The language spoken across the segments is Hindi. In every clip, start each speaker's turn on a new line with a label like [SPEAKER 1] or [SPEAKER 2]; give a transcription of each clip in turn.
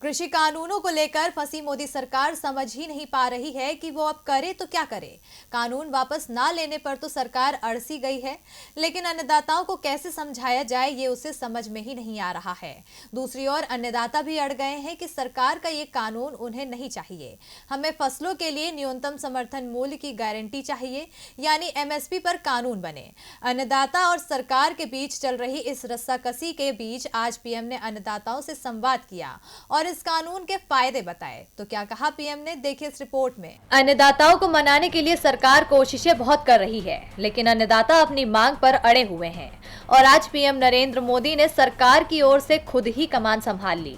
[SPEAKER 1] कृषि कानूनों को लेकर फंसी मोदी सरकार समझ ही नहीं पा रही है कि वो अब करे तो क्या करे। कानून वापस ना लेने पर तो सरकार अड़सी गई है, लेकिन अन्नदाताओं को कैसे समझाया जाए ये उसे समझ में ही नहीं आ रहा है। दूसरी ओर अन्नदाता भी अड़ गए हैं कि सरकार का ये कानून उन्हें नहीं चाहिए। हमें फसलों के लिए न्यूनतम समर्थन मूल्य की गारंटी चाहिए, यानी एमएसपी पर कानून बने। अन्नदाता और सरकार के बीच चल रही इस रस्साकसी के बीच आज पीएम ने अन्नदाताओं से संवाद किया और इस कानून के फायदे बताए। तो क्या कहा पीएम ने, देखिए इस रिपोर्ट में। अन्नदाताओं को मनाने के लिए सरकार कोशिशें बहुत कर रही है, लेकिन अन्नदाता अपनी मांग पर अड़े हुए हैं और आज पीएम नरेंद्र मोदी ने सरकार की ओर से खुद ही कमान संभाल ली।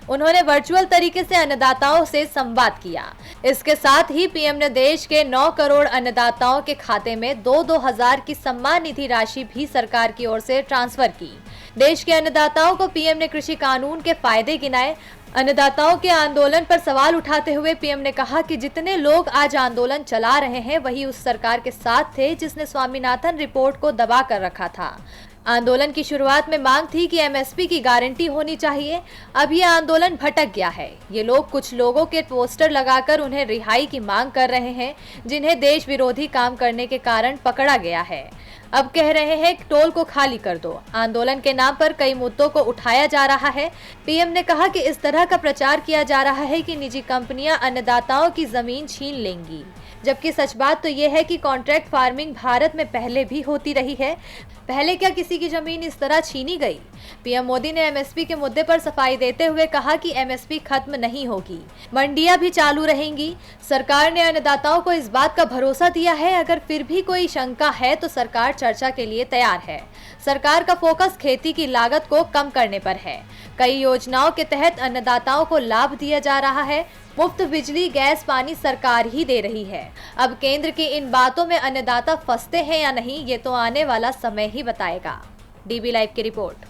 [SPEAKER 1] उन्होंने वर्चुअल तरीके से अन्नदाताओं से संवाद किया। इसके साथ ही पीएम ने देश के 9 करोड़ अन्नदाताओं के खाते में 2-2 हजार की सम्मान निधि राशि भी सरकार की ओर से ट्रांसफर की। देश के अन्नदाताओं को पीएम ने कृषि कानून के फायदे गिनाए। अन्नदाताओं के आंदोलन पर सवाल उठाते हुए पीएम ने कहा कि जितने लोग आज आंदोलन चला रहे हैं वही उस सरकार के साथ थे जिसने स्वामीनाथन रिपोर्ट को दबा कर रखा था। आंदोलन की शुरुआत में मांग थी कि एमएसपी की गारंटी होनी चाहिए। अब ये आंदोलन भटक गया है। ये लोग कुछ लोगों के पोस्टर लगाकर उन्हें रिहाई की मांग कर रहे हैं, जिन्हें देश विरोधी काम करने के कारण पकड़ा गया है। अब कह रहे हैं कि टोल को खाली कर दो। आंदोलन के नाम पर कई मुद्दों को उठाया जा रहा है। पीएम ने कहा कि इस तरह का प्रचार किया जा रहा है कि निजी कंपनियां अन्नदाताओं की जमीन छीन लेंगी, जबकि सच बात तो यह है कि कॉन्ट्रैक्ट फार्मिंग भारत में पहले भी होती रही है। पहले क्या किसी की जमीन इस तरह छीनी गई? पीएम मोदी ने एमएसपी के मुद्दे पर सफाई देते हुए कहा कि एमएसपी खत्म नहीं होगी, मंडियां भी चालू रहेंगी। सरकार ने अन्नदाताओं को इस बात का भरोसा दिया है। अगर फिर भी कोई शंका है तो सरकार चर्चा के लिए तैयार है। सरकार का फोकस खेती की लागत को कम करने पर है। कई योजनाओं के तहत अन्नदाताओं को लाभ दिया जा रहा है। मुफ्त बिजली, गैस, पानी सरकार ही दे रही है। अब केंद्र की इन बातों में अन्नदाता फंसते हैं या नहीं, ये तो आने वाला समय ही बताएगा। डीबी लाइव की रिपोर्ट।